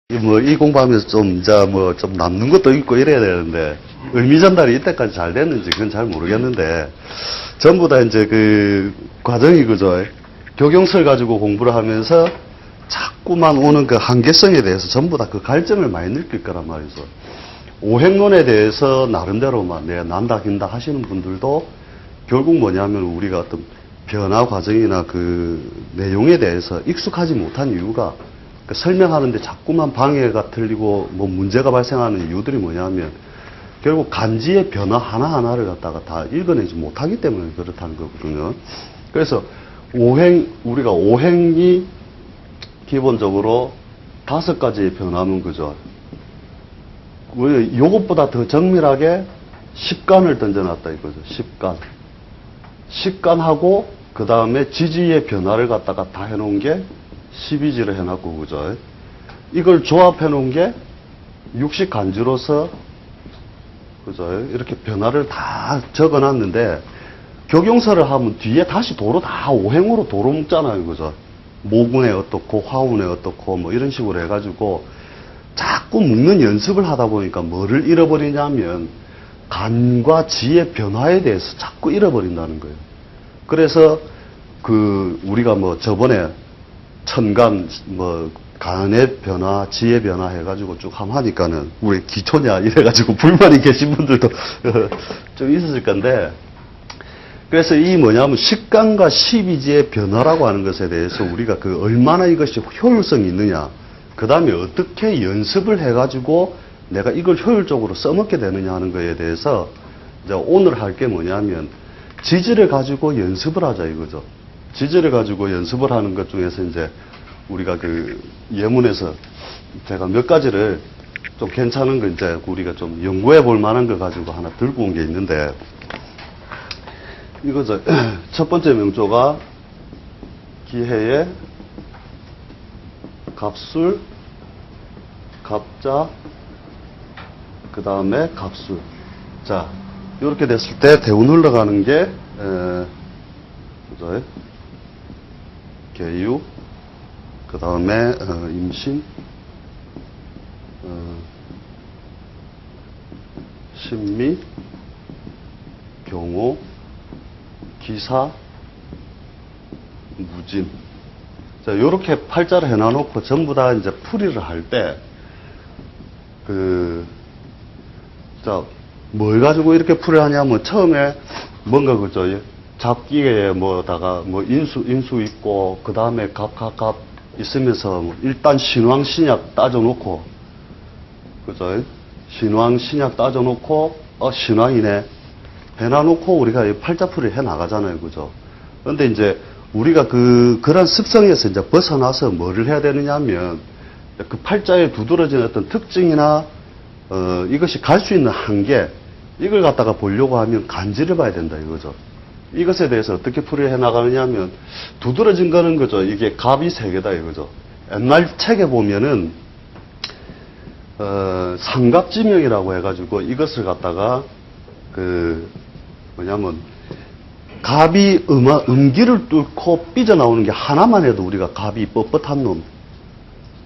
이 공부하면서 좀, 이제 좀 남는 것도 있고 이래야 되는데, 의미 전달이 이때까지 잘 됐는지 그건 잘 모르겠는데, 전부 다 이제 그 과정이 그죠. 교경설 가지고 공부를 하면서 자꾸만 오는 그 한계성에 대해서 전부 다 그 갈증을 많이 느낄 거란 말이죠. 오행론에 대해서 나름대로만 내가 난다 긴다 하시는 분들도 결국 뭐냐면 우리가 어떤 변화 과정이나 그 내용에 대해서 익숙하지 못한 이유가 그 설명하는데 자꾸만 방해가 틀리고 뭐 문제가 발생하는 이유들이 뭐냐면 결국 간지의 변화 하나하나를 갖다가 다 읽어내지 못하기 때문에 그렇다는 거거든요. 그래서 우리가 오행이 기본적으로 5가지의 변화는 그죠. 요것보다 더 정밀하게 10간을 던져놨다 이거죠. 10간. 10간하고 그 다음에 지지의 변화를 갖다가 다 해놓은 게 12지를 해놨고 그죠. 이걸 조합해놓은 게 60간지로서 그죠. 이렇게 변화를 다 적어놨는데 교경설을 하면 뒤에 다시 도로 다 오행으로 도로 묶잖아요. 그죠. 모군에 어떻고 화운에 어떻고 뭐 이런 식으로 해가지고 자꾸 묶는 연습을 하다 보니까 뭐를 잃어버리냐면 간과 지의 변화에 대해서 자꾸 잃어버린다는 거예요. 그래서 그 우리가 뭐 저번에 천간 뭐 간의 변화, 지의 변화 해가지고 쭉 함 하니까는 우리 기초냐 이래가지고 불만이 계신 분들도 좀 있었을 건데 그래서 이 뭐냐면 10간과 12지의 변화라고 하는 것에 대해서 우리가 그 얼마나 이것이 효율성이 있느냐 그 다음에 어떻게 연습을 해가지고 내가 이걸 효율적으로 써먹게 되느냐 하는 거에 대해서 이제 오늘 할 게 뭐냐면 지지를 가지고 연습을 하자 이거죠. 지지를 가지고 연습을 하는 것 중에서 이제 우리가 그 예문에서 제가 몇 가지를 좀 괜찮은 거 이제 우리가 좀 연구해 볼 만한 거 가지고 하나 들고 온 게 있는데 이거죠. 첫 번째 명조가 기해의 갑술, 갑자, 그 다음에 갑술. 자, 이렇게 됐을 때 대운 흘러가는 게, 그죠? 계유, 그 다음에, 임신, 신미, 경호, 기사, 무진. 자, 요렇게 팔자를 해놔놓고 전부 다 이제 풀이를 할 때, 자, 뭘 가지고 이렇게 풀이 하냐면 처음에 뭔가 그죠. 잡기에 뭐다가 뭐 인수 있고, 그 다음에 갑 있으면서 일단 신왕 신약 따져놓고, 그죠. 신왕 신약 따져놓고, 신왕이네. 해놔놓고 우리가 팔자풀이 해 나가잖아요. 그죠? 그런데 이제 우리가 그런 습성에서 이제 벗어나서 뭐를 해야 되느냐 하면 그 팔자에 두드러진 어떤 특징이나, 이것이 갈 수 있는 한계, 이걸 갖다가 보려고 하면 간지를 봐야 된다 이거죠. 이것에 대해서 어떻게 풀이해 나가느냐 하면 두드러진 거는 그죠. 이게 갑이 3개다 이거죠. 옛날 책에 보면은, 삼갑지명이라고 해가지고 이것을 갖다가 뭐냐면, 갑이 음기를 뚫고 삐져나오는 게 하나만 해도 우리가 갑이 뻣뻣한 놈,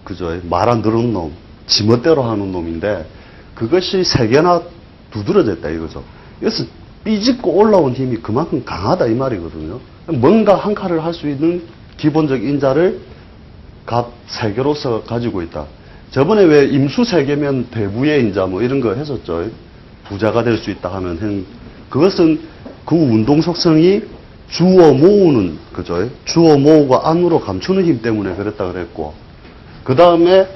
그죠? 말 안 들은 놈, 지멋대로 하는 놈인데, 그것이 3개나 두드러졌다 이거죠. 그래서 삐집고 올라온 힘이 그만큼 강하다 이 말이거든요. 뭔가 한 칼을 할 수 있는 기본적 인자를 갑 3개로서 가지고 있다. 저번에 왜 임수 3개면 대부의 인자 뭐 이런 거 했었죠. 부자가 될 수 있다 하면 그것은 그 운동 속성이 주어 모으는 그죠? 주어 모으고 안으로 감추는 힘 때문에 그랬다 그랬고 그 다음에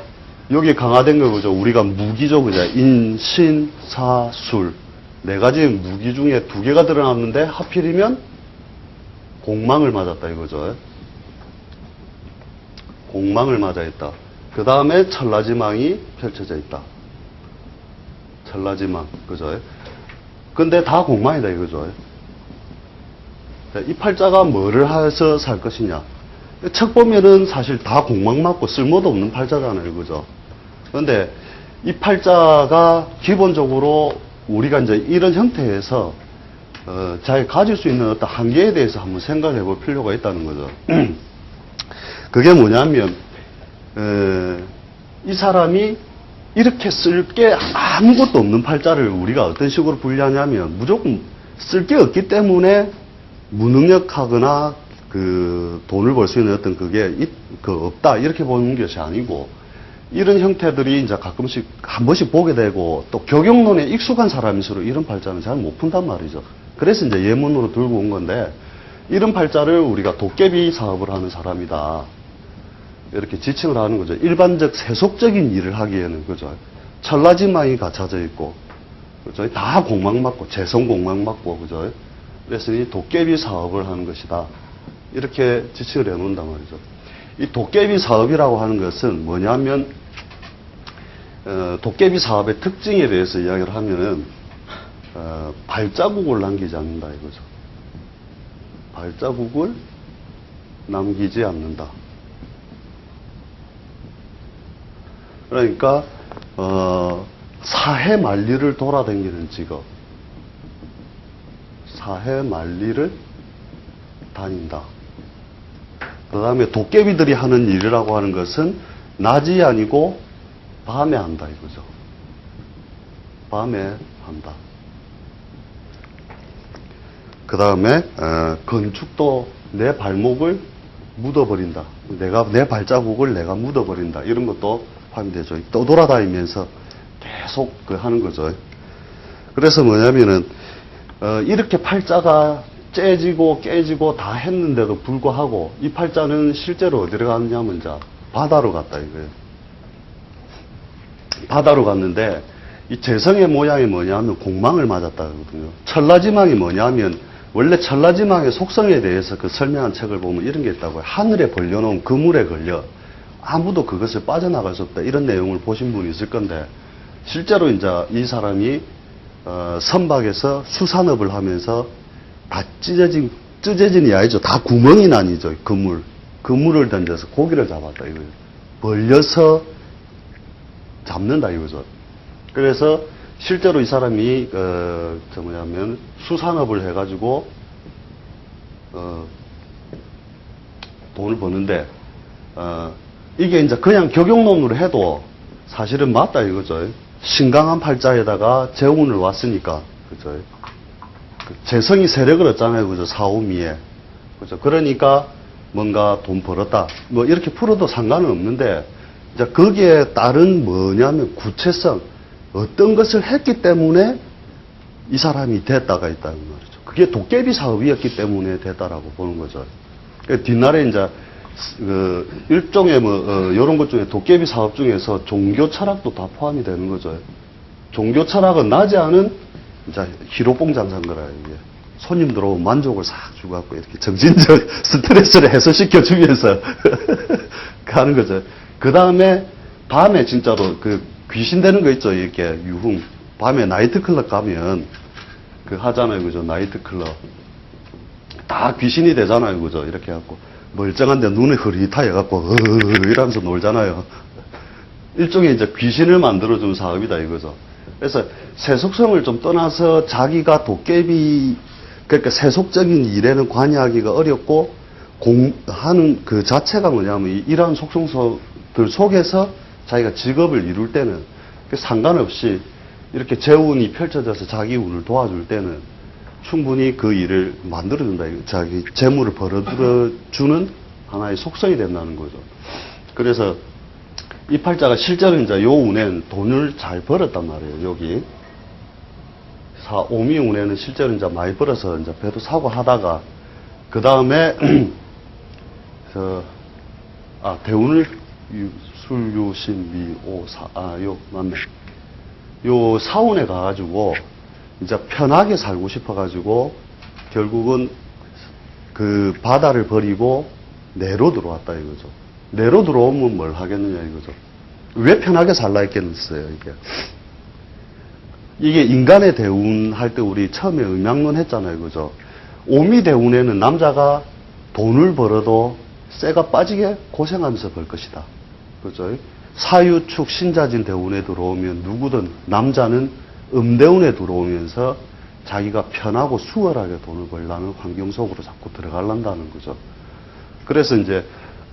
여기 강화된 거 그죠? 우리가 무기죠 그죠? 인, 신, 사, 술 4가지 무기 중에 2개가 드러났는데 하필이면 공망을 맞았다 이거죠. 공망을 맞아 있다. 그 다음에 찰나지망이 펼쳐져 있다. 찰나지망 그죠? 근데 다 공망이다 이거죠. 이 팔자가 뭐를 해서 살 것이냐. 책 보면은 사실 다 공망 맞고 쓸모도 없는 팔자잖아요. 그죠? 그런데 이 팔자가 기본적으로 우리가 이제 이런 형태에서, 잘 가질 수 있는 어떤 한계에 대해서 한번 생각해 볼 필요가 있다는 거죠. 그게 뭐냐면, 이 사람이 이렇게 쓸 게 아무것도 없는 팔자를 우리가 어떤 식으로 분류하냐면 무조건 쓸 게 없기 때문에 무능력하거나 그 돈을 벌 수 있는 어떤 그게 없다 이렇게 보는 것이 아니고 이런 형태들이 이제 가끔씩 한 번씩 보게 되고 또 교경론에 익숙한 사람일수록 이런 팔자는 잘 못 푼단 말이죠. 그래서 이제 예문으로 들고 온 건데 이런 팔자를 우리가 도깨비 사업을 하는 사람이다. 이렇게 지칭을 하는 거죠. 일반적 세속적인 일을 하기에는, 그죠. 천라지망이 갖춰져 있고, 그죠. 다 공망 맞고, 재성 공망 맞고, 그죠. 그래서 이 도깨비 사업을 하는 것이다. 이렇게 지칭을 해 놓는단 말이죠. 이 도깨비 사업이라고 하는 것은 뭐냐면, 도깨비 사업의 특징에 대해서 이야기를 하면은, 발자국을 남기지 않는다, 이거죠. 발자국을 남기지 않는다. 그러니까 사해 만리를 돌아다니는 직업, 사해 만리를 다닌다. 그 다음에 도깨비들이 하는 일이라고 하는 것은 낮이 아니고 밤에 한다 이거죠. 밤에 한다. 그 다음에 건축도 내 발목을 묻어버린다. 내 발자국을 내가 묻어버린다. 이런 것도 포함되죠. 또 돌아다니면서 계속 하는 거죠. 그래서 뭐냐면은 이렇게 팔자가 째지고 깨지고 다 했는데도 불구하고 이 팔자는 실제로 어디로 갔냐면 이제 바다로 갔다 이거예요. 바다로 갔는데 이 재성의 모양이 뭐냐면 공망을 맞았다거든요. 천라지망이 뭐냐면 원래 천라지망의 속성에 대해서 그 설명한 책을 보면 이런 게 있다고요. 하늘에 벌려놓은 그물에 걸려 아무도 그것을 빠져나갈 수 없다. 이런 내용을 보신 분이 있을 건데 실제로 이제 이 사람이 선박에서 수산업을 하면서 다 찢어진이 아니죠. 다 구멍이 나니죠. 그물을 던져서 고기를 잡았다 이거예요. 벌려서 잡는다 이거죠. 그래서 실제로 이 사람이 뭐냐면 수산업을 해가지고 돈을 버는데 이게 이제 그냥 격용론으로 해도 사실은 맞다 이거죠. 신강한 팔자에다가 재운을 왔으니까 그죠. 재성이 세력을 얻잖아요, 그죠. 사오미에 그죠. 그러니까 뭔가 돈 벌었다 뭐 이렇게 풀어도 상관은 없는데 이제 거기에 따른 뭐냐면 구체성 어떤 것을 했기 때문에 이 사람이 됐다가 있다는 말이죠. 그게 도깨비 사업이었기 때문에 됐다라고 보는 거죠. 뒷날에 이제 일종의 이런 것 중에 도깨비 사업 중에서 종교 철학도 다 포함이 되는 거죠. 종교 철학은 나지 않은 이제 희로뽕 장사인 거라 이게. 손님 들어오면 만족을 싹 주고 갖고 이렇게 정신적 스트레스를 해소시켜 주면서 가는 거죠. 그 다음에 밤에 진짜로 귀신 되는 거 있죠. 이렇게 유흥. 밤에 나이트클럽 가면 하잖아요. 그죠. 나이트클럽. 다 귀신이 되잖아요. 그죠. 이렇게 해갖고. 멀쩡한데 눈이 흐릿하여갖고, 이러면서 놀잖아요. 일종의 이제 귀신을 만들어주는 사업이다. 이거죠. 그래서 세속성을 좀 떠나서 자기가 도깨비, 그러니까 세속적인 일에는 관여하기가 어렵고, 하는 그 자체가 뭐냐면, 이러한 속성들 속에서 자기가 직업을 이룰 때는 상관없이 이렇게 재운이 펼쳐져서 자기 운을 도와줄 때는 충분히 그 일을 만들어준다. 자기 재물을 벌어주는 하나의 속성이 된다는 거죠. 그래서 이 팔자가 실제로 이제 요 운에는 돈을 잘 벌었단 말이에요. 여기 오미 운에는 실제로 이제 많이 벌어서 이제 배도 사고 하다가 그 다음에 대운을 술유신미오사 맞네. 요 사운에 가가지고 이제 편하게 살고 싶어가지고 결국은 그 바다를 버리고 내로 들어왔다 이거죠. 내로 들어오면 뭘 하겠느냐 이거죠. 왜 편하게 살라 했겠어요 이게 인간의 대운 할 때 우리 처음에 음양론 했잖아요 그죠. 오미 대운에는 남자가 돈을 벌어도 쇠가 빠지게 고생하면서 벌 것이다. 그죠? 사유축 신자진 대운에 들어오면 누구든 남자는 음대운에 들어오면서 자기가 편하고 수월하게 돈을 벌라는 환경 속으로 자꾸 들어가려다는 거죠. 그래서 이제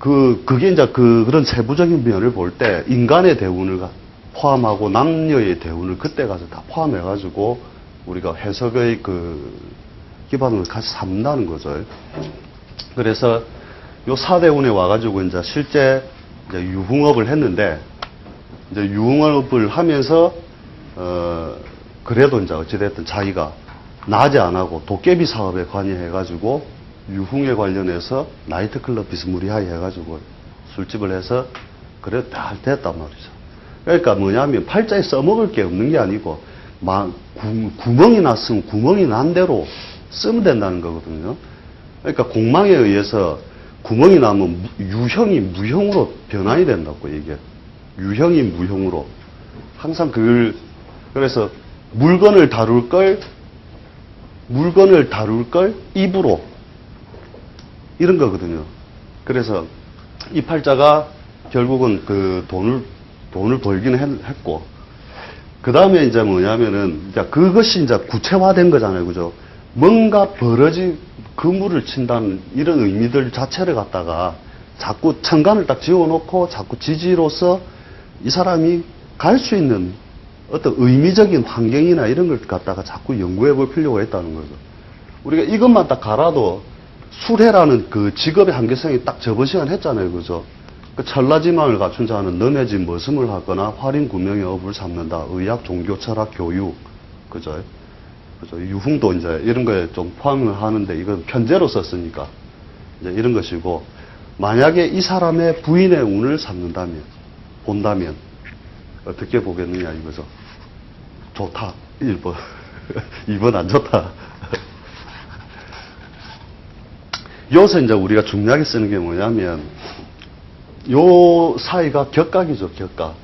그게 이제 그런 세부적인 면을 볼 때 인간의 대운을 포함하고 남녀의 대운을 그때 가서 다 포함해가지고 우리가 해석의 그 기반을 같이 삼는다는 거죠. 그래서 요 사대운에 와가지고 이제 실제 이제 유흥업을 했는데 이제 유흥업을 하면서 그래도 이제 어찌됐든 자기가 낮에 안 하고 도깨비 사업에 관여해가지고 유흥에 관련해서 나이트클럽 비스무리하게 해가지고 술집을 해서 그래 다 됐단 말이죠. 그러니까 뭐냐면 팔자에 써먹을 게 없는 게 아니고 구멍이 났으면 구멍이 난 대로 쓰면 된다는 거거든요. 그러니까 공망에 의해서 구멍이 나면 유형이 무형으로 변환이 된다고 이게 유형이 무형으로 항상 그래서 물건을 다룰 걸 입으로 이런 거거든요. 그래서 이 팔자가 결국은 그 돈을 벌기는 했고, 그 다음에 이제 뭐냐면은, 이제 그것이 이제 구체화된 거잖아요. 그죠? 뭔가 그물을 친다는 이런 의미들 자체를 갖다가 자꾸 천간을 딱 지어놓고 자꾸 지지로서 이 사람이 갈 수 있는 어떤 의미적인 환경이나 이런 걸 갖다가 자꾸 연구해 볼 필요가 있다는 거죠. 우리가 이것만 딱 갈아도 수레라는 그 직업의 한계성이 딱 저번 시간 했잖아요. 그죠? 그 천라지망을 갖춘 자는 너네지 머슴을 하거나 활인구명의 업을 삼는다. 의학, 종교, 철학, 교육. 그죠? 그죠? 유흥도 이제 이런 거에 좀 포함을 하는데 이건 편제로 썼으니까 이제 이런 것이고, 만약에 이 사람의 부인의 운을 본다면 어떻게 보겠느냐 이거죠. 좋다. 1번. 2번 안 좋다. 여기서 이제 우리가 중요하게 쓰는 게 뭐냐면, 요 사이가 격각이죠, 격각.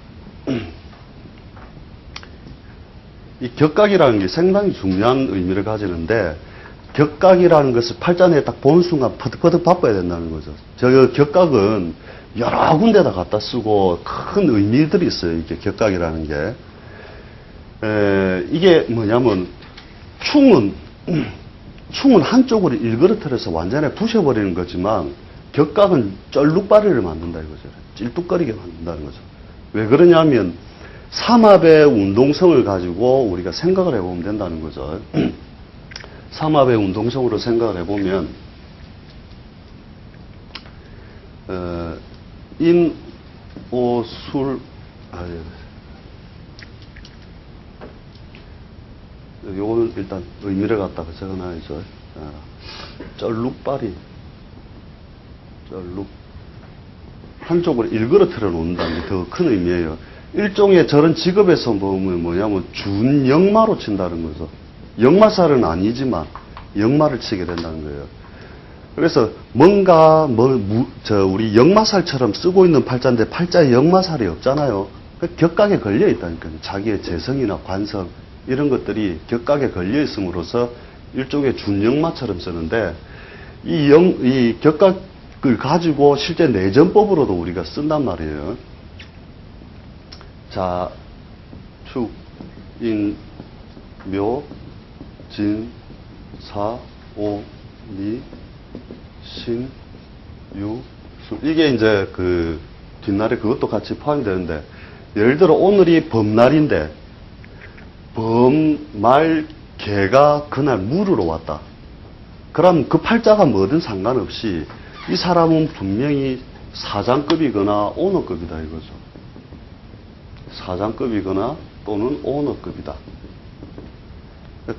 이 격각이라는 게 상당히 중요한 의미를 가지는데, 격각이라는 것을 팔자내에 딱 보는 순간 퍼득퍼득 바꿔야 된다는 거죠. 저 격각은 여러 군데다 갖다 쓰고 큰 의미들이 있어요, 이게 격각이라는 게. 이게 뭐냐면, 충은 한쪽으로 일그러뜨려서 완전히 부셔버리는 거지만, 격각은 쩔룩바리를 만든다 이거죠. 찔뚝거리게 만든다는 거죠. 왜 그러냐면, 삼합의 운동성을 가지고 우리가 생각을 해보면 된다는 거죠. 삼합의 운동성으로 생각을 해보면, 인, 오, 술, 요거는 일단 의미를 갖다가 적어놔야죠. 쩔룩바리. 한쪽으로 일그러뜨려 놓는다는 게 더 큰 의미예요. 일종의 저런 직업에서 보면 뭐냐면 준역마로 친다는 거죠. 역마살은 아니지만 역마를 치게 된다는 거예요. 그래서 뭔가 우리 역마살처럼 쓰고 있는 팔자인데 팔자에 역마살이 없잖아요. 그 격각에 걸려 있다니까요. 자기의 재성이나 관성 이런 것들이 격각에 걸려 있음으로써 일종의 준역마처럼 쓰는데, 이 격각을 가지고 실제 내전법으로도 우리가 쓴단 말이에요. 자, 축, 인, 묘, 진, 사, 오, 미, 신, 유, 술. 이게 이제 그 뒷날에 그것도 같이 포함이 되는데, 예를 들어 오늘이 범날인데, 범말 개가 그날 물으러 왔다. 그럼 그 팔자가 뭐든 상관없이 이 사람은 분명히 사장급이거나 오너급이다 이거죠. 사장급이거나 또는 오너급이다.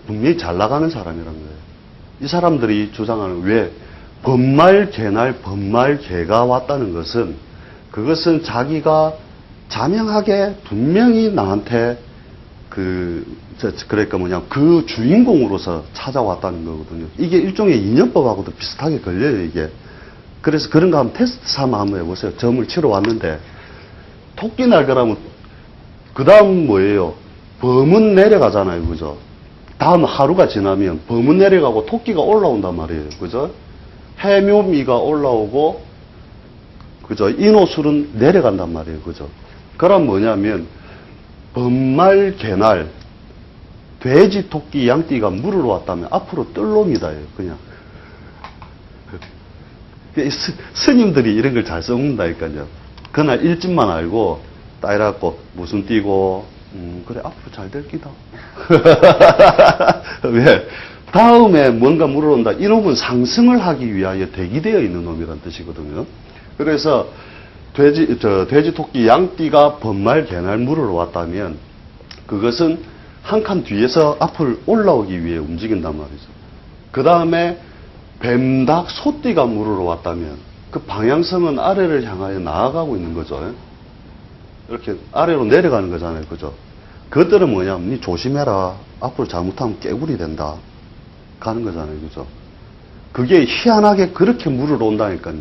분명히 잘 나가는 사람이란 거예요. 이 사람들이 주장하는 왜 범말 개날 범말 개가 왔다는 것은, 그것은 자기가 자명하게 분명히 나한테 그러니까 그 주인공으로서 찾아왔다는 거거든요. 이게 일종의 인연법하고도 비슷하게 걸려요, 이게. 그래서 그런 거 한번 테스트 삼아 한번 해보세요. 점을 치러 왔는데, 토끼 날거라면, 그 다음 뭐예요? 범은 내려가잖아요, 그죠? 다음 하루가 지나면 범은 내려가고 토끼가 올라온단 말이에요, 그죠? 해묘미가 올라오고, 그죠? 인호술은 내려간단 말이에요, 그죠? 그럼 뭐냐면, 범말 개날 돼지, 토끼, 양띠가 물으러 왔다면 앞으로 뜰 놈이다, 그냥. 스님들이 이런 걸 잘 써먹는다니까요. 그날 일진만 알고 딱 이래갖고 무슨 띠고 그래 앞으로 잘 될 기다. 왜? 다음에 뭔가 물어온다. 이놈은 상승을 하기 위하여 대기되어 있는 놈이란 뜻이거든요. 그래서 돼지, 토끼, 양띠가 번말, 개날 물으러 왔다면 그것은 한 칸 뒤에서 앞을 올라오기 위해 움직인단 말이죠. 그 다음에 뱀, 닭, 소띠가 물으러 왔다면 그 방향성은 아래를 향하여 나아가고 있는 거죠. 이렇게 아래로 내려가는 거잖아요. 그죠? 그것들은 뭐냐면 니 조심해라. 앞으로 잘못하면 깨구리 된다. 가는 거잖아요. 그죠? 그게 희한하게 그렇게 물으러 온다니까요.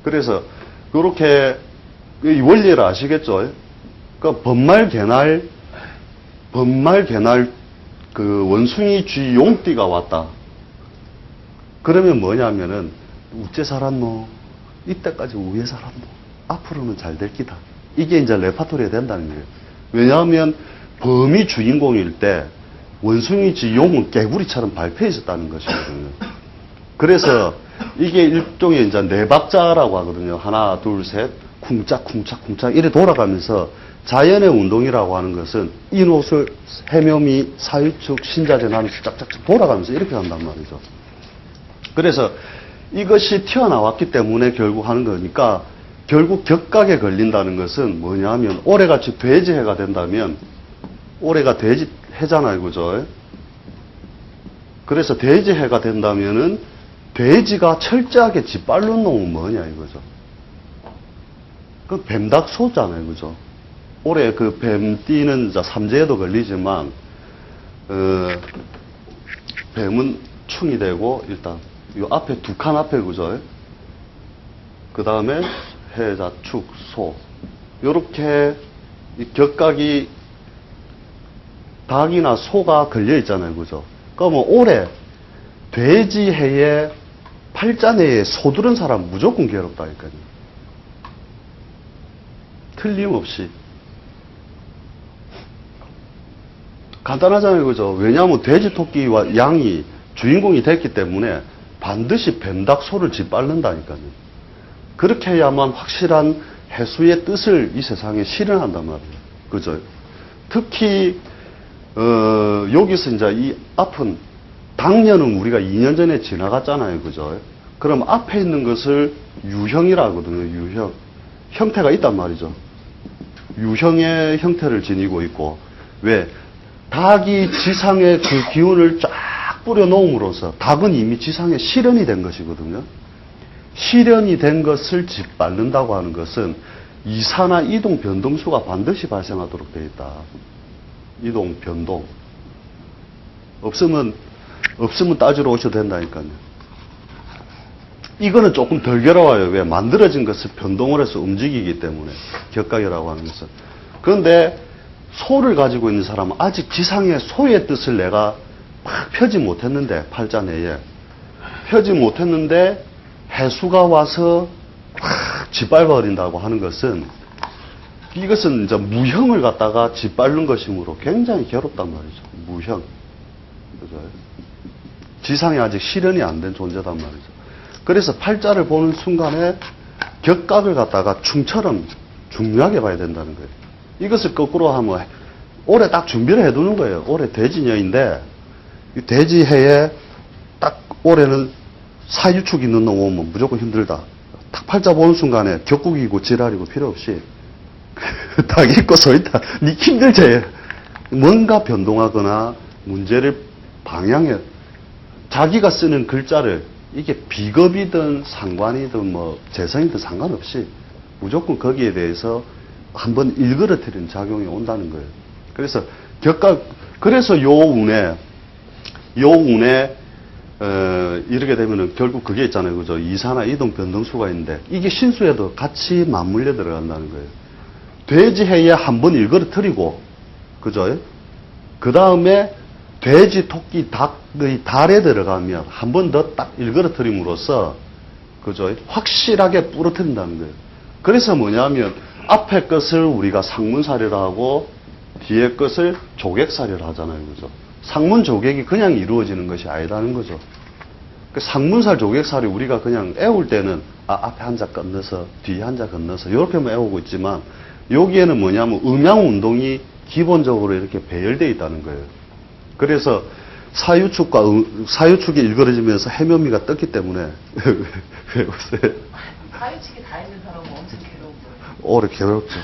그래서 그렇게 이 원리를 아시겠죠? 그러니까 번말, 개날 그 원숭이 쥐 용띠가 왔다. 그러면 뭐냐면은 우째 살았노? 이때까지 우에 살았노? 앞으로는 잘 될 기다. 이게 이제 레파토리가 된다는 거예요. 왜냐하면 범이 주인공일 때 원숭이 쥐 용은 개구리처럼 밟혀 있었다는 것이거든요. 그래서 이게 일종의 이제 네 박자라고 하거든요. 하나, 둘, 셋, 쿵짝, 쿵짝, 쿵짝 이래 돌아가면서 자연의 운동이라고 하는 것은 인옷을 해묘미, 사유축, 신자재 나면서 짝짝짝 돌아가면서 이렇게 한단 말이죠. 그래서 이것이 튀어나왔기 때문에 결국 하는 거니까 결국 격각에 걸린다는 것은 뭐냐 하면 올해같이 돼지해가 된다면 올해가 돼지해잖아요. 그죠? 그래서 돼지해가 된다면은 돼지가 철저하게 짓밟는 놈은 뭐냐 이거죠. 그 뱀닭소잖아요. 그죠? 올해 그 뱀띠는 삼재에도 걸리지만 뱀은 충이 되고 일단 이 앞에 두 칸 앞에 그죠? 그 다음에 해자, 축, 소 요렇게 격각이 닭이나 소가 걸려 있잖아요. 그죠? 그러면 올해 돼지해에 팔자내에 소 들은 사람 무조건 괴롭다니까요. 틀림없이. 간단하잖아요. 그죠? 왜냐하면 돼지, 토끼와 양이 주인공이 됐기 때문에 반드시 뱀, 닭, 소를 짓밟는다니까요. 그렇게 해야만 확실한 해수의 뜻을 이 세상에 실현한단 말이에요. 그죠? 특히 여기서 이제 이 앞은 당년은 우리가 2년 전에 지나갔잖아요. 그죠? 그럼 앞에 있는 것을 유형이라 하거든요. 유형. 형태가 있단 말이죠. 유형의 형태를 지니고 있고, 왜? 닭이 지상에 그 기운을 쫙 뿌려놓음으로써 닭은 이미 지상에 실현이 된 것이거든요. 실현이 된 것을 짓밟는다고 하는 것은 이사나 이동 변동수가 반드시 발생하도록 되어 있다. 이동, 변동. 없으면 따지러 오셔도 된다니까요. 이거는 조금 덜 괴로워요. 왜? 만들어진 것을 변동을 해서 움직이기 때문에. 격각이라고 하는 것은. 그런데 소를 가지고 있는 사람은 아직 지상의 소의 뜻을 내가 막 펴지 못했는데, 팔자 내에. 펴지 못했는데, 해수가 와서 확 짓밟아버린다고 하는 것은, 이것은 이제 무형을 갖다가 짓밟는 것이므로 굉장히 괴롭단 말이죠. 무형. 그죠? 지상에 아직 실현이 안 된 존재단 말이죠. 그래서 팔자를 보는 순간에 격각을 갖다가 충처럼 중요하게 봐야 된다는 거예요. 이것을 거꾸로 하면 올해 딱 준비를 해두는 거예요. 올해 돼지년인데 이 돼지해에 딱 올해는 사유축 있는 놈 오면 무조건 힘들다. 딱 팔자 보는 순간에 격국이고 지랄이고 필요 없이 딱 입고 서있다. 니 힘들지? 뭔가 변동하거나 문제를 방향에 자기가 쓰는 글자를 이게 비겁이든 상관이든 뭐 재성이든 상관없이 무조건 거기에 대해서 한번 일그러뜨리는 작용이 온다는 거예요. 그래서 그래서 요 운에 이렇게 되면은 결국 그게 있잖아요. 그죠? 이사나 이동 변동수가 있는데 이게 신수에도 같이 맞물려 들어간다는 거예요. 돼지해에 한번 일그러뜨리고, 그죠? 그 다음에 돼지, 토끼, 닭의 달에 들어가면 한 번 더 딱 일그러뜨림으로써, 그죠? 확실하게 부러뜨린다는 거예요. 그래서 뭐냐면 앞에 것을 우리가 상문사례라 하고 뒤에 것을 조객사례라 하잖아요. 그죠? 상문 조객이 그냥 이루어지는 것이 아니다는 거죠. 그 상문살, 조객살이 우리가 그냥 애울 때는 앞에 한자 건너서 뒤에 한자 건너서 이렇게만 애우고 있지만 여기에는 뭐냐면 음양 운동이 기본적으로 이렇게 배열되어 있다는 거예요. 그래서 사유축이 일그러지면서 해묘미가 떴기 때문에 왜 웃어요? 사유축이 다 있는 사람은 엄청 괴로운 거예요. 오래 괴롭죠.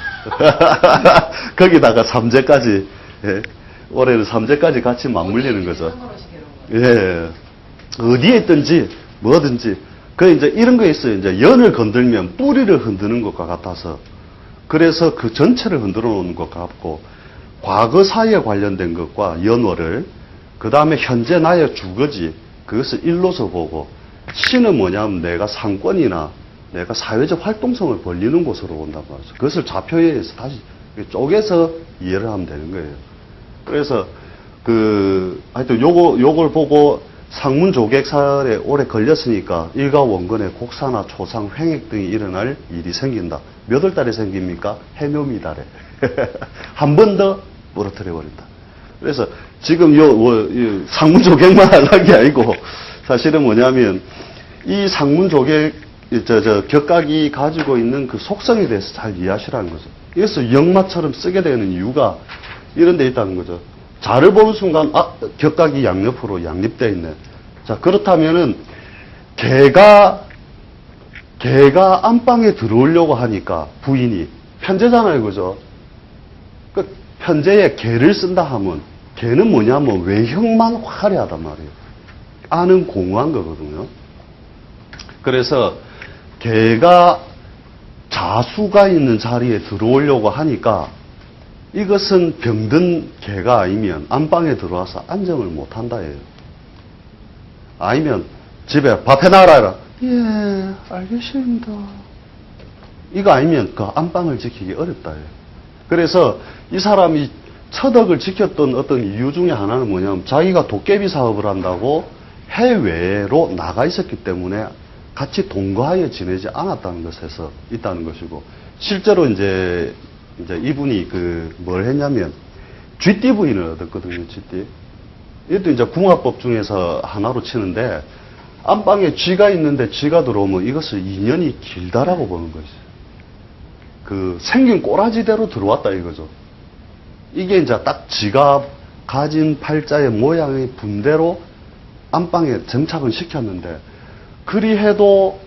거기다가 삼재까지, 예. 올해는 삼재까지 같이 맞물리는 거죠. 예. 어디에 있든지, 뭐든지. 이제 이런 거 있어요. 이제 연을 건들면 뿌리를 흔드는 것과 같아서. 그래서 그 전체를 흔들어 놓는 것 같고, 과거 사에 관련된 것과 연월을, 그 다음에 현재 나의 주거지, 그것을 일로서 보고, 신은 뭐냐면 내가 상권이나 내가 사회적 활동성을 벌리는 곳으로 온단 말이죠. 그것을 좌표에 의해서 다시 쪼개서 이해를 하면 되는 거예요. 그래서, 하여튼 요걸 보고 상문조객살에 오래 걸렸으니까 일가원근에 곡사나 초상, 횡액 등이 일어날 일이 생긴다. 몇 월 달에 생깁니까? 해묘미달에. 한 번 더 부러뜨려버린다. 그래서 지금 상문조객만 하려는 게 아니고 사실은 뭐냐면 이 상문조객, 격각이 가지고 있는 그 속성에 대해서 잘 이해하시라는 거죠. 그래서 역마처럼 쓰게 되는 이유가 이런 데 있다는 거죠. 자를 보는 순간, 격각이 양옆으로 양립되어 있네. 자, 그렇다면은, 개가 안방에 들어오려고 하니까, 부인이, 편제잖아요, 그죠? 그, 편제에 개를 쓴다 하면, 개는 뭐냐면 외형만 화려하단 말이에요. 안은 공허한 거거든요. 그래서, 개가 자수가 있는 자리에 들어오려고 하니까, 이것은 병든 개가 아니면 안방에 들어와서 안정을 못 한다예요. 아니면 집에 밥 해놔라. 예, 알겠습니다. 이거 아니면 그 안방을 지키기 어렵다예요. 그래서 이 사람이 처덕을 지켰던 어떤 이유 중에 하나는 뭐냐면 자기가 도깨비 사업을 한다고 해외로 나가 있었기 때문에 같이 동거하여 지내지 않았다는 것에서 있다는 것이고, 실제로 이제 이분이 뭘 했냐면, 쥐띠 부인을 얻었거든요, 쥐띠. 이것도 이제 궁합법 중에서 하나로 치는데, 안방에 쥐가 있는데 쥐가 들어오면 이것을 인연이 길다라고 보는 거죠. 생긴 꼬라지대로 들어왔다 이거죠. 이게 이제 딱 쥐가 가진 팔자의 모양의 분대로 안방에 정착을 시켰는데, 그리 해도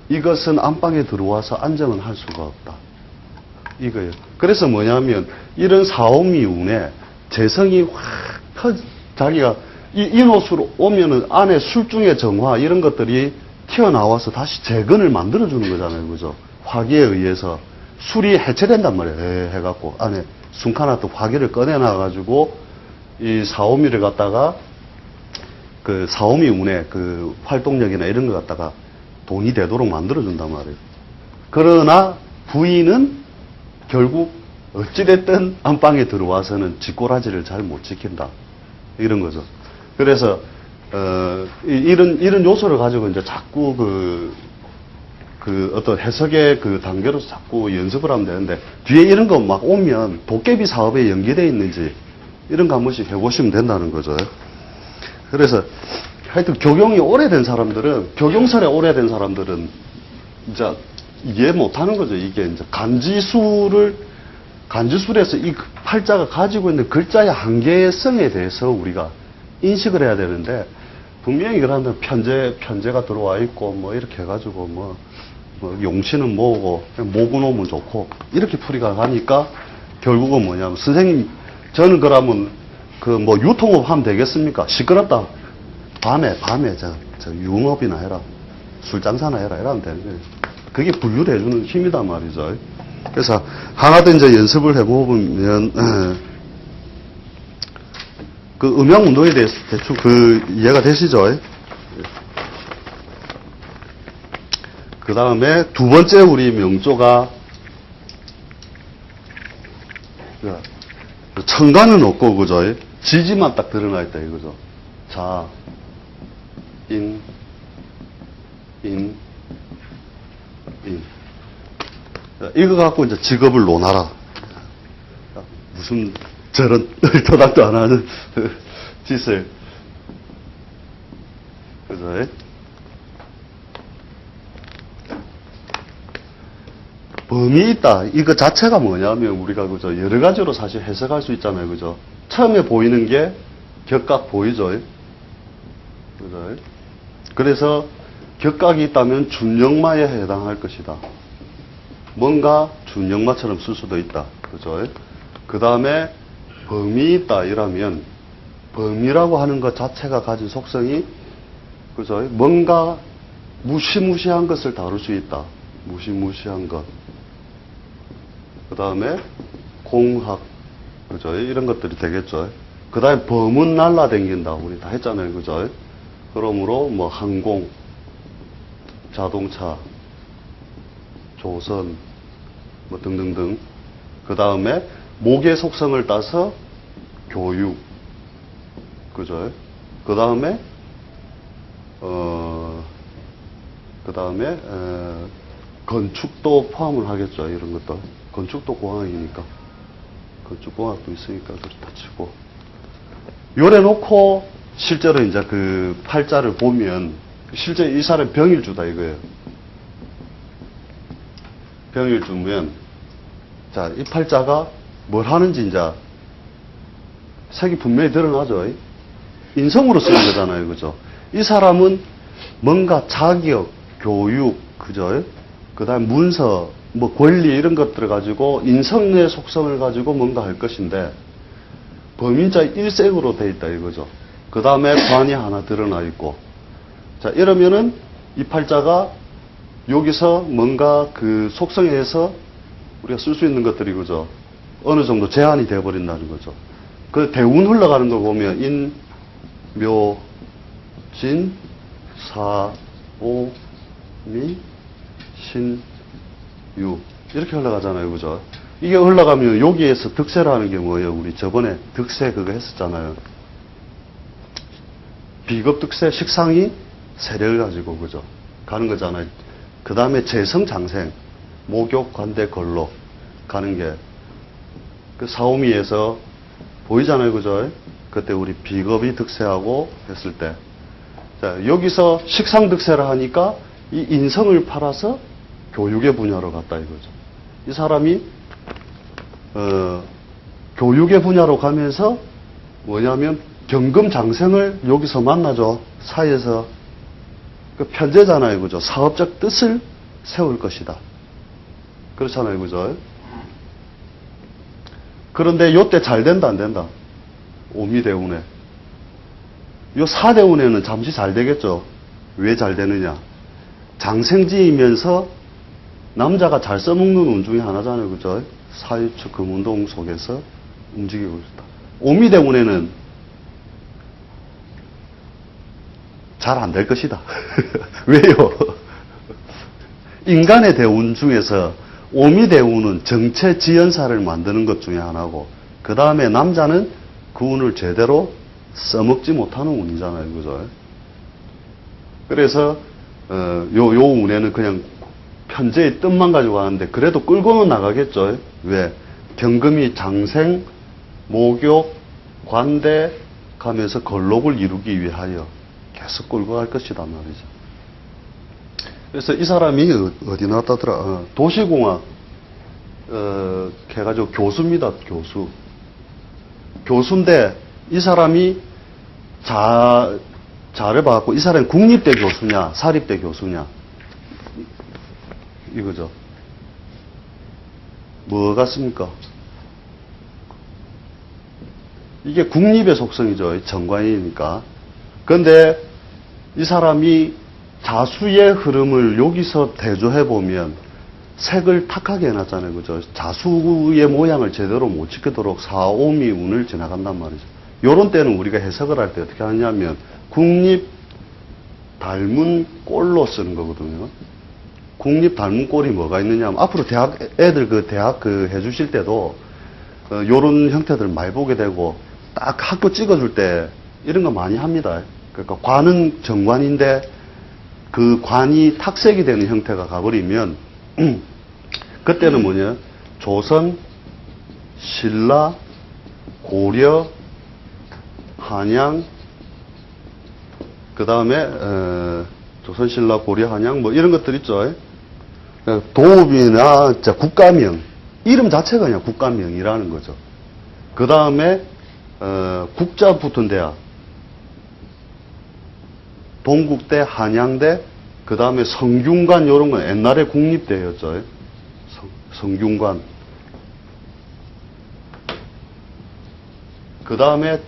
이것은 안방에 들어와서 안정은 할 수가 없다. 이거예요. 그래서 뭐냐면, 이런 사오미 운에 재성이 확 자기가 인호수로 오면은 안에 술중의 정화 이런 것들이 튀어나와서 다시 재건을 만들어주는 거잖아요. 그죠? 화기에 의해서 술이 해체된단 말이에요. 해갖고 안에 순칸나또 화기를 꺼내놔가지고 이 사오미를 갖다가 사오미 운의 활동력이나 이런 걸 갖다가 돈이 되도록 만들어준단 말이에요. 그러나 부인은 결국 어찌됐든 안방에 들어와서는 쥐꼬라지를 잘 못 지킨다. 이런 거죠. 그래서, 이런 요소를 가지고 이제 자꾸 어떤 해석의 단계로서 자꾸 연습을 하면 되는데, 뒤에 이런 거 막 오면 도깨비 사업에 연계되어 있는지, 이런 거 한 번씩 해보시면 된다는 거죠. 그래서, 하여튼 교경이 오래된 사람들은, 교경설에 오래된 사람들은, 이제, 이해 못 하는 거죠. 이게 이제 간지술에서 이 팔자가 가지고 있는 글자의 한계성에 대해서 우리가 인식을 해야 되는데, 분명히 그러면 편제가 들어와 있고, 뭐, 이렇게 해가지고, 뭐 용신은 뭐고, 모구놓으면 좋고, 이렇게 풀이가 가니까, 결국은 뭐냐면, 선생님, 저는 그러면, 유통업 하면 되겠습니까? 시끄럽다. 밤에, 저 유흥업이나 해라. 술장사나 해라. 이러면 되는 거예요. 그게 분류를 해주는 힘이단 말이죠. 그래서 하나 더 이제 연습을 해보면 음양 운동에 대해서 대충 이해가 되시죠? 그 다음에 두 번째 우리 명조가 천간은 없고 그죠? 지지만 딱 드러나 있다 이거죠. 자, 인. 이거 갖고 이제 직업을 논하라. 무슨 저런 도닥도 안 하는 짓을. 그죠? 범이 있다. 이거 자체가 뭐냐면 우리가 그죠 여러 가지로 사실 해석할 수 있잖아요. 그죠? 처음에 보이는 게 격각 보이죠? 그죠? 그래서 격각이 있다면 준영마에 해당할 것이다. 뭔가 준영마처럼 쓸 수도 있다. 그죠? 그 다음에 범이 있다. 이라면 범이라고 하는 것 자체가 가진 속성이 그죠? 뭔가 무시무시한 것을 다룰 수 있다. 무시무시한 것. 그 다음에 공학, 그죠? 이런 것들이 되겠죠. 그 다음에 범은 날라댕긴다. 우리 다 했잖아요. 그죠? 그러므로 뭐 항공, 자동차, 조선, 뭐 등등등. 그 다음에 목의 속성을 따서 교육, 그죠? 그 다음에 건축도 포함을 하겠죠. 이런 것도. 건축도 공학이니까. 건축공학도 있으니까 그렇다 치고. 요래 놓고 실제로 이제 그 팔자를 보면 실제 이 사람 병일주다 이거예요. 병일주면 자, 이 팔자가 뭘 하는지 이제 색이 분명히 드러나죠. 인성으로 쓰는 거잖아요. 그죠? 이 사람은 뭔가 자격, 교육, 그죠? 그 다음 문서, 뭐 권리 이런 것들을 가지고 인성의 속성을 가지고 뭔가 할 것인데 범인자 일색으로 돼 있다 이거죠. 그 다음에 관이 하나 드러나 있고 자 이러면은 이 팔자가 여기서 뭔가 그 속성에 의해서 우리가 쓸 수 있는 것들이 그죠. 어느 정도 제한이 되어 버린다는 거죠. 그 대운 흘러가는 걸 보면 인, 묘, 진, 사, 오, 미, 신, 유 이렇게 흘러가잖아요. 그죠? 이게 흘러가면 여기에서 득세라는 게 뭐예요? 우리 저번에 득세 그거 했었잖아요. 비겁득세 식상이 세력을 가지고 그죠? 가는 거잖아요. 그 다음에 재성장생 목욕, 관대, 걸로 가는 게 그 사오미에서 보이잖아요. 그죠? 그때 우리 비겁이 득세하고 했을 때 자, 여기서 식상득세를 하니까 이 인성을 팔아서 교육의 분야로 갔다 이거죠. 이 사람이 교육의 분야로 가면서 뭐냐면 경금장생을 여기서 만나죠. 사이에서 그 편제잖아요. 그죠? 사업적 뜻을 세울 것이다. 그렇잖아요. 그죠? 그런데 요때 잘 된다 안 된다? 오미대운에 요 사대운에는 잠시 잘 되겠죠. 왜 잘 되느냐? 장생지이면서 남자가 잘 써먹는 운 중에 하나잖아요. 그죠? 사유축 금운동 속에서 움직이고 있다. 오미대운에는 잘 안 될 것이다. 왜요? 인간의 대운 중에서 오미대운은 정체지연사를 만드는 것 중에 하나고 그 다음에 남자는 그 운을 제대로 써먹지 못하는 운이잖아요. 그죠? 그래서 요 운에는 그냥 편제의 뜻만 가지고 가는데 그래도 끌고는 나가겠죠. 왜? 경금이 장생, 목욕, 관대 가면서 걸록을 이루기 위하여 계속 끌고 갈 것이단 말이죠. 그래서 이 사람이 어디 나왔다더라? 도시공학 해가지고 교수입니다. 교수. 교수인데 이 사람이 자를 봐갖고 이 사람이 국립대 교수냐 사립대 교수냐 이거죠. 뭐 같습니까? 이게 국립의 속성이죠. 정관이니까. 그런데 이 사람이 자수의 흐름을 여기서 대조해보면 색을 탁하게 해놨잖아요. 그죠? 자수의 모양을 제대로 못 지키도록 사오미 운을 지나간단 말이죠. 요런 때는 우리가 해석을 할 때 어떻게 하냐면 국립 닮은 꼴로 쓰는 거거든요. 국립 닮은 꼴이 뭐가 있느냐 하면 앞으로 대학 애들 대학 해주실 때도 요런 형태들 많이 보게 되고 딱 학교 찍어줄 때 이런 거 많이 합니다. 그러니까 관은 정관인데 그 관이 탁색이 되는 형태가 가버리면 그때는 뭐냐 조선, 신라, 고려, 한양 그 다음에 조선, 신라, 고려, 한양 뭐 이런 것들 있죠. 도읍이나 국가명, 이름 자체가 그냥 국가명이라는 거죠. 그 다음에 국자 붙은 대학, 동국대, 한양대, 그 다음에 성균관, 이런 건 옛날에 국립대였죠. 성균관. 그 다음에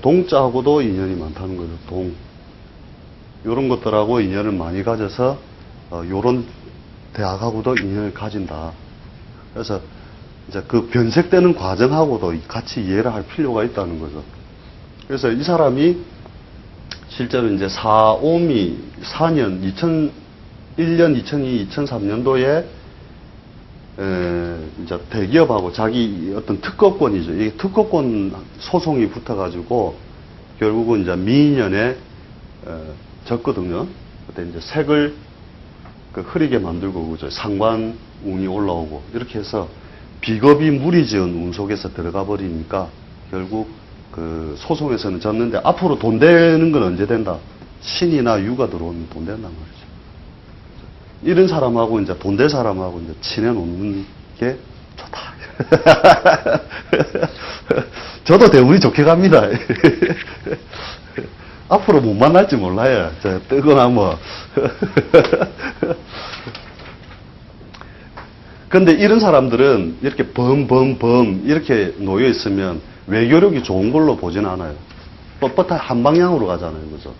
동자하고도 인연이 많다는 거죠. 요런 것들하고 인연을 많이 가져서, 요런 대학하고도 인연을 가진다. 그래서, 이제 그 변색되는 과정하고도 같이 이해를 할 필요가 있다는 거죠. 그래서 이 사람이 실제로 이제 4년, 2001년, 2002, 2003년도에 이제 대기업하고 자기 어떤 특허권이죠. 이게 특허권 소송이 붙어가지고 결국은 이제 미인연에 졌거든요. 그때 이제 색을 흐리게 만들고 그죠. 상관운이 올라오고 이렇게 해서 비겁이 무리지은 운 속에서 들어가 버리니까 결국 그 소송에서는 졌는데 앞으로 돈 되는 건 언제 된다? 신이나 유가 들어오면 돈 된단 말이죠. 이런 사람하고 이제 돈 될 사람하고 이제 친해 놓는 게 좋다. 저도 대운이 좋게 갑니다. 앞으로 못 만날지 몰라요. 뜨거나 뭐. 근데 이런 사람들은 이렇게 범 이렇게 놓여 있으면 외교력이 좋은 걸로 보진 않아요. 뻣뻣한 한 방향으로 가잖아요. 그죠?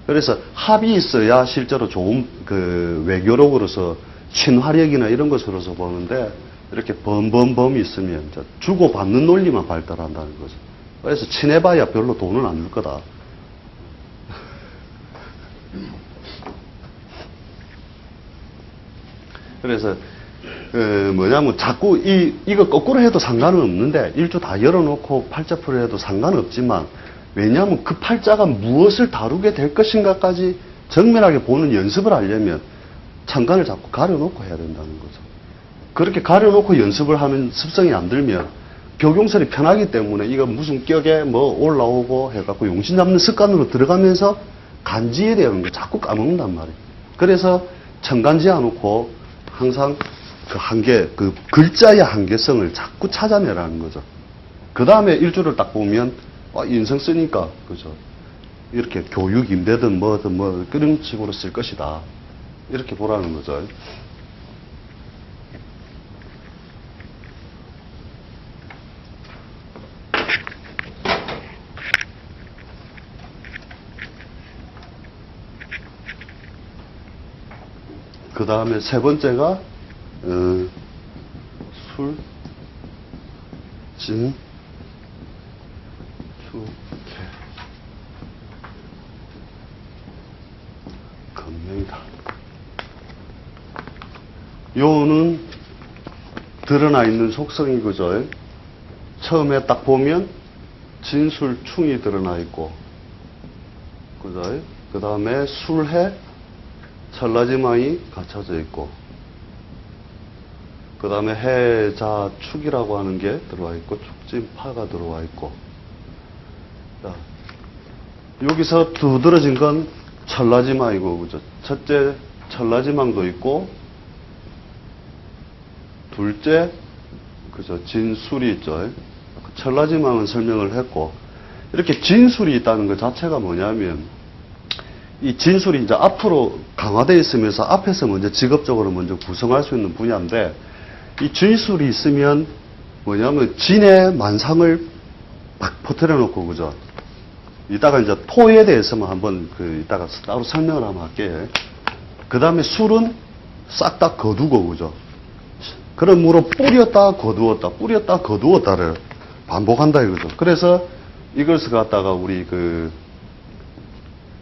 그래서 합이 있어야 실제로 좋은 그 외교력으로서 친화력이나 이런 것으로서 보는데 이렇게 범이 있으면 주고받는 논리만 발달한다는 거죠. 그래서 친해봐야 별로 돈은 안 줄 거다. 그래서 뭐냐면 자꾸 이거 거꾸로 해도 상관은 없는데 일주 다 열어놓고 팔자풀을 해도 상관은 없지만 왜냐하면 그 팔자가 무엇을 다루게 될 것인가까지 정밀하게 보는 연습을 하려면 천간을 자꾸 가려놓고 해야 된다는 거죠. 그렇게 가려놓고 연습을 하는 습성이 안 들면 격용설이 편하기 때문에 이거 무슨 격에 뭐 올라오고 해갖고 용신 잡는 습관으로 들어가면서 간지에 대한 걸 자꾸 까먹는단 말이에요. 그래서 천간지 않고 항상 그 한계, 그 글자의 한계성을 자꾸 찾아내라는 거죠. 그 다음에 일주를 딱 보면 인성 쓰니까 그죠. 이렇게 교육 임대든 뭐든 뭐 그런 식으로 쓸 것이다. 이렇게 보라는 거죠. 그 다음에 세 번째가 술, 진, 수, 개, 금명이다. 요는 드러나 있는 속성이 그죠. 처음에 딱 보면 진술, 충이 드러나 있고, 그죠. 그 다음에 술해, 천라지망이 갖춰져 있고, 그 다음에 해자축이라고 하는 게 들어와 있고, 축진파가 들어와 있고, 자, 여기서 두드러진 건 천라지망이고, 그죠? 첫째, 천라지망도 있고, 둘째, 그죠? 진술이 있죠. 천라지망은 설명을 했고, 이렇게 진술이 있다는 것 자체가 뭐냐면, 이 진술이 이제 앞으로 강화되어 있으면서 앞에서 먼저 직업적으로 먼저 구성할 수 있는 분야인데, 이 진술이 있으면 뭐냐면 진의 만상을 막 퍼뜨려 놓고, 그죠? 이따가 이제 토에 대해서만 한번 이따가 따로 설명을 한번 할게요. 그 다음에 술은 싹 다 거두고, 그죠? 그러므로 뿌렸다 거두었다, 뿌렸다 거두었다를 반복한다 이거죠. 그래서 이것을 갖다가 우리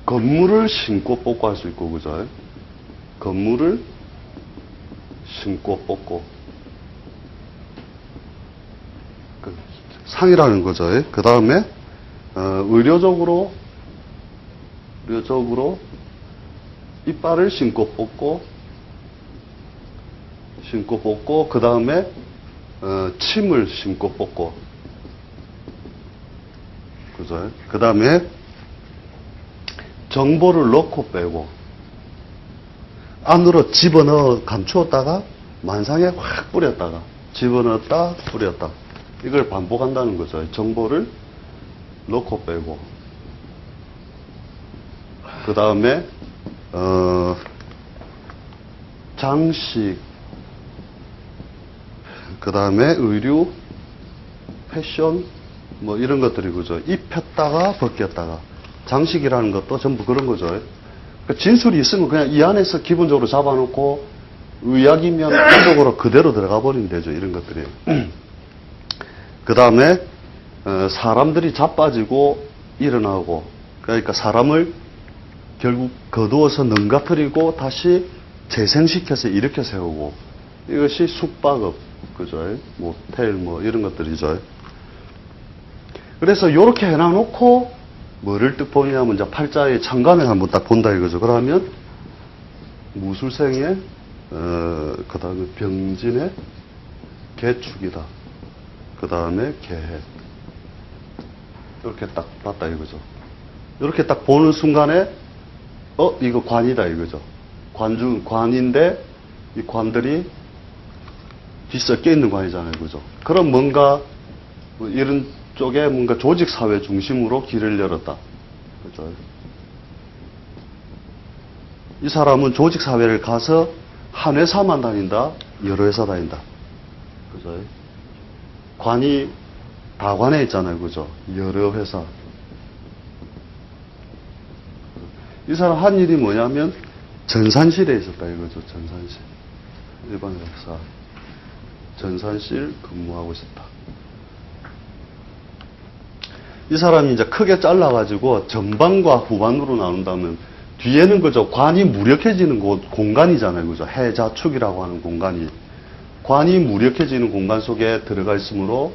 건물을 심고 뽑고 할 수 있고, 그죠? 건물을 심고 뽑고. 상이라는 거죠. 그 다음에, 의료적으로 이빨을 심고 뽑고, 그 다음에, 침을 심고 뽑고, 그죠? 그 다음에, 정보를 넣고 빼고, 안으로 집어넣어 감추었다가 만상에 확 뿌렸다가 집어넣었다 뿌렸다. 이걸 반복한다는 거죠. 정보를 넣고 빼고. 그 다음에 장식, 그 다음에 의류, 패션, 뭐 이런 것들이 그죠. 입혔다가 벗겼다가. 장식이라는 것도 전부 그런 거죠. 그러니까 진술이 있으면 그냥 이 안에서 기본적으로 잡아놓고 의약이면 의적으로 그대로 들어가 버리면 되죠. 이런 것들이. 그 다음에 사람들이 자빠지고 일어나고, 그러니까 사람을 결국 거두어서 넘가뜨리고 다시 재생시켜서 일으켜 세우고, 이것이 숙박업, 그죠? 모텔 뭐 이런 것들이죠. 그래서 이렇게 해놔놓고 뭐를 뜻 보이냐면 이제 팔자의 창간을 한번 딱 본다 이거죠. 그러면 무술생의 그 다음에 병진의 개축이다. 그 다음에 개해. 이렇게 딱 봤다 이거죠. 이렇게 딱 보는 순간에 이거 관이다 이거죠. 관인데 이 관들이 뒤섞여 있는 관이잖아요. 그죠? 그럼 뭔가 뭐 이런 쪽에 뭔가 조직사회 중심으로 길을 열었다. 그죠? 이 사람은 조직사회를 가서 한 회사만 다닌다, 여러 회사 다닌다. 그죠? 관이 다관에 있잖아요. 그죠? 여러 회사. 이 사람 한 일이 뭐냐면 전산실에 있었다 이거죠. 전산실. 일반 회사. 전산실 근무하고 있었다. 이 사람이 이제 크게 잘라가지고 전반과 후반으로 나눈다면 뒤에는 그죠. 관이 무력해지는 곳, 공간이잖아요. 그죠. 해자축이라고 하는 공간이. 관이 무력해지는 공간 속에 들어가 있으므로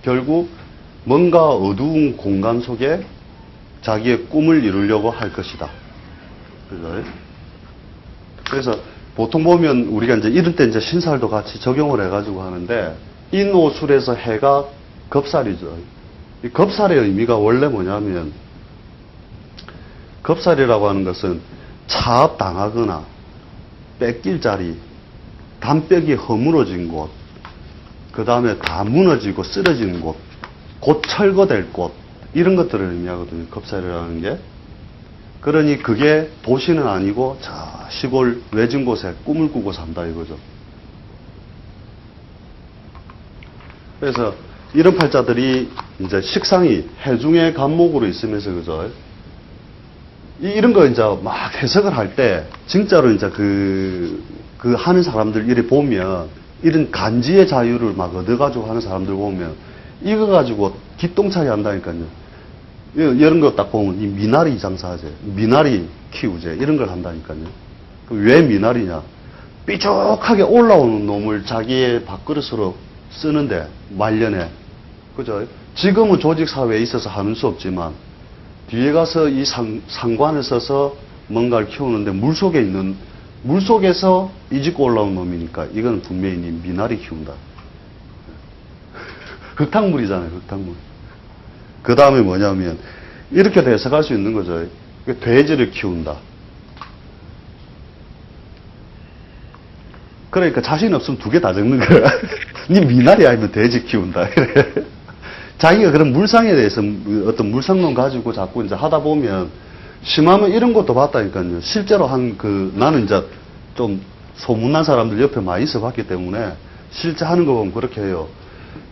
결국 뭔가 어두운 공간 속에 자기의 꿈을 이루려고 할 것이다. 그죠. 그래서 보통 보면 우리가 이제 이런 때 이제 신살도 같이 적용을 해가지고 하는데 이 노술에서 해가 겁살이죠. 이 겁살의 의미가 원래 뭐냐면 겁살이라고 하는 것은 차압당하거나 뺏길 자리, 담벽이 허물어진 곳, 그 다음에 다 무너지고 쓰러지는 곳, 곧 철거될 곳, 이런 것들을 의미하거든요. 겁살이라는 게. 그러니 그게 도시는 아니고 저 시골 외진 곳에 꿈을 꾸고 산다 이거죠. 그래서 이런 팔자들이 이제 식상이 해중의 간목으로 있으면서 그죠. 이런 거 이제 막 해석을 할 때 진짜로 이제 그 하는 사람들 이래 보면 이런 간지의 자유를 막 얻어가지고 하는 사람들 보면 이거 가지고 기똥차게 한다니까요. 이런 거 딱 보면 이 미나리 장사하재, 미나리 키우재 이런 걸 한다니까요. 왜 미나리냐? 삐죽하게 올라오는 놈을 자기의 밥그릇으로 쓰는데 말년에 그죠? 지금은 조직 사회에 있어서 하는 수 없지만 뒤에 가서 이 상관을 써서 뭔가를 키우는데 물속에서 이집고 올라온 놈이니까 이건 분명히 미나리 키운다. 흙탕물이잖아요, 흙탕물. 그 다음에 뭐냐면 이렇게 해석할 수 있는 거죠. 돼지를 키운다. 그러니까 자신 없으면 두 개 다 적는 거야. 니 미나리 아니면 돼지 키운다. 자기가 그런 물상에 대해서 어떤 물상론 가지고 자꾸 이제 하다 보면 심하면 이런 것도 봤다니까요. 실제로 나는 이제 좀 소문난 사람들 옆에 많이 있어 봤기 때문에 실제 하는 거 보면 그렇게 해요.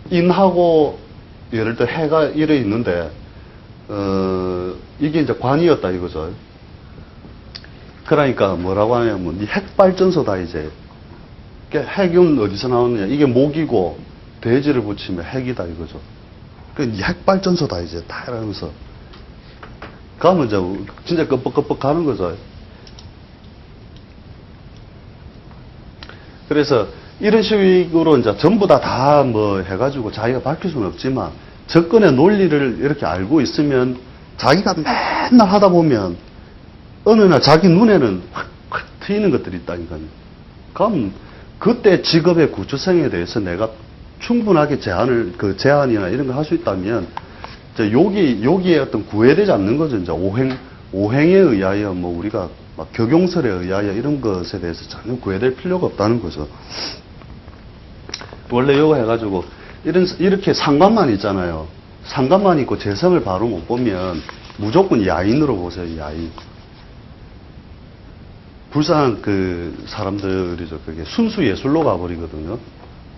인하고 예를 들어 해가 이래 있는데 이게 이제 관이었다 이거죠. 그러니까 뭐라고 하냐면 이 핵발전소다 이제. 핵은 어디서 나오느냐? 이게 목이고 돼지를 붙이면 핵이다 이거죠. 이 핵발전소다 이제 다 이러면서 가면 이제 진짜 끄뻑끄뻑 가는 거죠. 그래서 이런 식으로 이제 전부 다 뭐 해가지고 자기가 밝힐 수는 없지만 접근의 논리를 이렇게 알고 있으면 자기가 맨날 하다 보면 어느 날 자기 눈에는 확 트이는 것들이 있다니까요. 그럼 그때 직업의 구체성에 대해서 내가 충분하게 제안이나 이런 걸 할 수 있다면 이제 여기에 어떤 구애되지 않는 거죠. 이제 오행에 의하여 뭐 우리가 막 격용설에 의하여 이런 것에 대해서 전혀 구애될 필요가 없다는 거죠. 원래 요거 해가지고 이렇게 상관만 있잖아요. 상관만 있고 재성을 바로 못 보면 무조건 야인으로 보세요. 야인. 불쌍한 그 사람들이죠. 그게 순수 예술로 가버리거든요.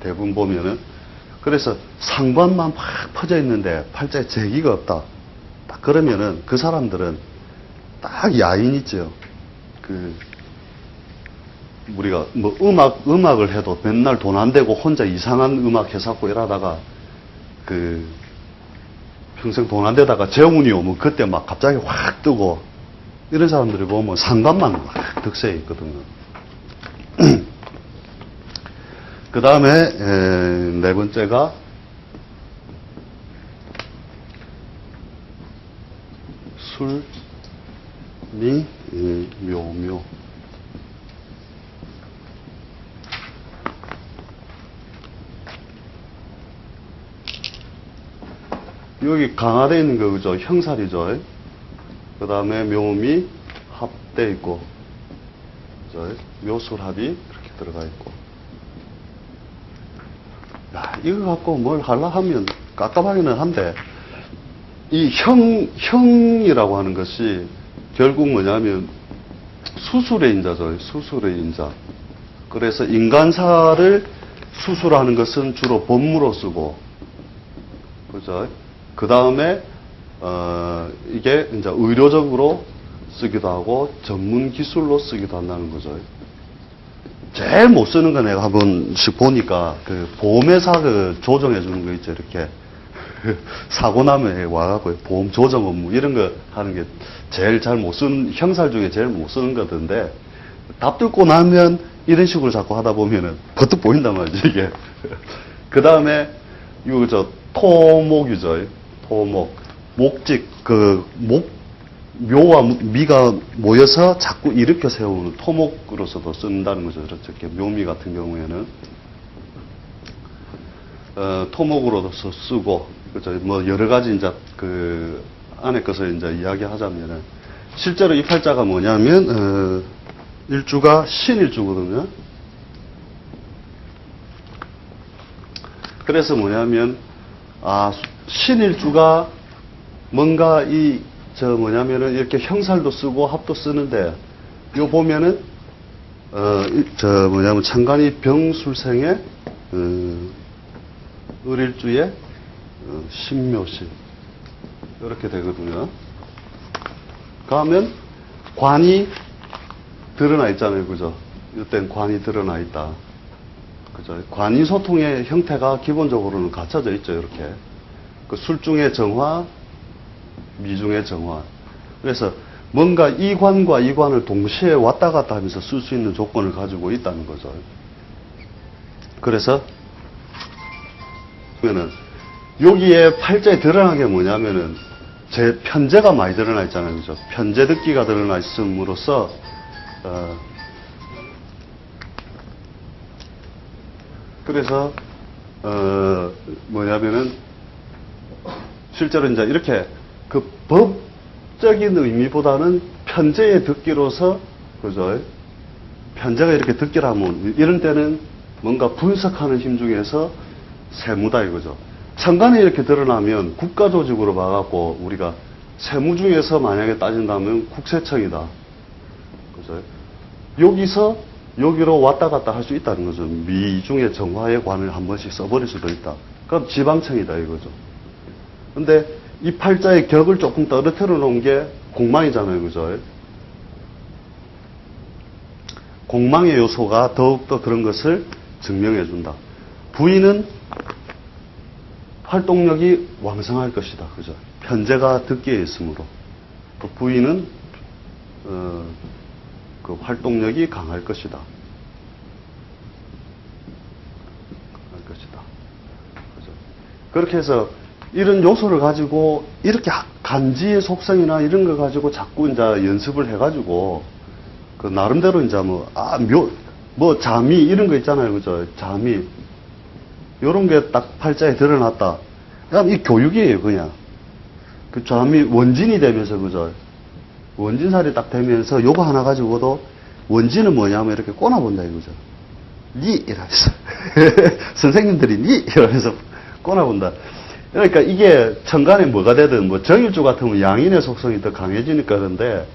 대부분 보면은. 그래서 상관만 팍 퍼져 있는데 팔자에 재기가 없다. 딱 그러면은 그 사람들은 딱 야인 있죠. 그 우리가 뭐 음악을 해도 맨날 돈 안 되고 혼자 이상한 음악 해갖고 이러다가 그 평생 돈 안 되다가 재운이 오면 그때 막 갑자기 확 뜨고 이런 사람들이 보면 상관만 막 득세해 있거든요. 그 다음에 네 번째가 술, 미, 묘. 여기 강화되어 있는 거 그죠? 형살이죠. 그 다음에 묘미 합돼 있고, 그죠? 묘술합이 이렇게 들어가 있고. 야, 이거 갖고 뭘 하려 하면 깝깝하기는 한데, 이 형이라고 하는 것이 결국 뭐냐면 수술의 인자죠. 수술의 인자. 그래서 인간사를 수술하는 것은 주로 법무로 쓰고, 그죠? 그 다음에, 이게 이제 의료적으로 쓰기도 하고 전문 기술로 쓰기도 한다는 거죠. 제일 못 쓰는 거 내가 한 번씩 보니까 그 보험회사 그 조정해 주는 거 있죠. 이렇게. 사고 나면 와갖고 보험 조정 업무 이런 거 하는 게 제일 잘 못 쓰는, 형살 중에 제일 못 쓰는 거던데 답 듣고 나면 이런 식으로 자꾸 하다 보면은 버뜩 보인단 말이지, 이게. 그 다음에, 이거 토목이죠. 토목. 목직, 묘와 미가 모여서 자꾸 일으켜 세우는 토목으로서도 쓴다는 거죠. 이렇게 묘미 같은 경우에는. 토목으로서 쓰고, 그죠. 뭐, 여러 가지 이제 그 안에 것을 이제 이야기하자면은, 실제로 이 팔자가 뭐냐면, 일주가 신일주거든요. 그래서 뭐냐면, 신일주가 뭔가 뭐냐면은 이렇게 형살도 쓰고 합도 쓰는데, 요 보면은, 뭐냐면 창간이 병술생의, 을일주의 신묘시. 이렇게 되거든요. 그러면 관이 드러나 있잖아요. 그죠? 이땐 관이 드러나 있다. 그죠? 관이소통의 형태가 기본적으로는 갖춰져 있죠. 이렇게. 그 술중의 정화, 미중의 정화. 그래서 뭔가 이 관과 이 관을 동시에 왔다 갔다 하면서 쓸 수 있는 조건을 가지고 있다는 거죠. 그래서 그러면은 여기에 팔자에 드러난 게 뭐냐면은 제 편제가 많이 드러나 있잖아요. 그죠? 편제 듣기가 드러나 있음으로써 그래서 뭐냐면은 실제로 이제 이렇게 그 법적인 의미보다는 편제의 듣기로서 그죠? 편제가 이렇게 듣기라면 이런 때는 뭔가 분석하는 힘 중에서 세무다 이거죠. 천간에 이렇게 드러나면 국가조직으로 봐갖고 우리가 세무 중에서 만약에 따진다면 국세청이다. 그죠? 여기서 여기로 왔다 갔다 할 수 있다는 거죠. 미중의 정화의 관을 한 번씩 써버릴 수도 있다. 그럼 지방청이다 이거죠. 근데 이 팔자의 격을 조금 떨어뜨려 놓은 게 공망이잖아요. 그죠? 공망의 요소가 더욱더 그런 것을 증명해 준다. 부인은 활동력이 왕성할 것이다. 그죠? 편제가 득기에 있으므로. 또 부인은, 그 활동력이 강할 것이다. 강할 것이다. 그죠? 그렇게 해서 이런 요소를 가지고 이렇게 간지의 속성이나 이런 거 가지고 자꾸 이제 연습을 해가지고 그 나름대로 이제 자미 이런 거 있잖아요. 그죠? 자미. 요런 게 딱 팔자에 드러났다. 그럼 이 교육이에요, 그냥. 그 자미 원진이 되면서, 그죠? 원진살이 딱 되면서 요거 하나 가지고도 원진은 뭐냐면 이렇게 꼬나본다 이거죠. 니 이러면서 선생님들이 니 이러면서 꼬나본다. 그러니까 이게 천간에 뭐가 되든 뭐 정일주 같으면 양인의 속성이 더 강해지니까 그런데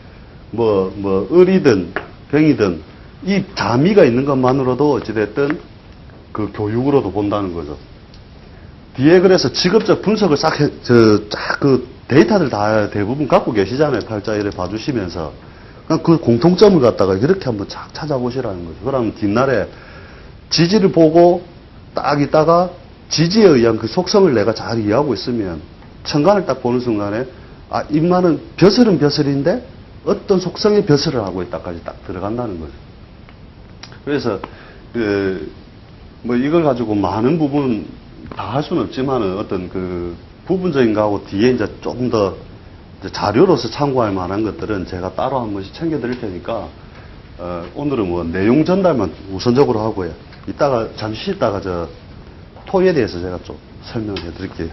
뭐 을이든 병이든 이 자미가 있는 것만으로도 어찌됐든 그 교육으로도 본다는 거죠. 뒤에 그래서 직업적 분석을 그 데이터들 다 대부분 갖고 계시잖아요. 팔자 이래 봐주시면서. 그냥 그 공통점을 갖다가 이렇게 한번 착 찾아보시라는 거죠. 그러면 뒷날에 지지를 보고 딱 있다가 지지에 의한 그 속성을 내가 잘 이해하고 있으면 천간을 딱 보는 순간에 아, 인마는 벼슬은 벼슬인데 어떤 속성의 벼슬을 하고 있다까지 딱 들어간다는 거죠. 그래서 뭐 이걸 가지고 많은 부분 다 할 수는 없지만은 어떤 그 부분적인 거하고 뒤에 이제 조금 더 자료로서 참고할 만한 것들은 제가 따로 한 번씩 챙겨 드릴 테니까 오늘은 뭐 내용 전달만 우선적으로 하고요. 이따가 잠시 있다가 토에 대해서 제가 좀 설명해 드릴게요.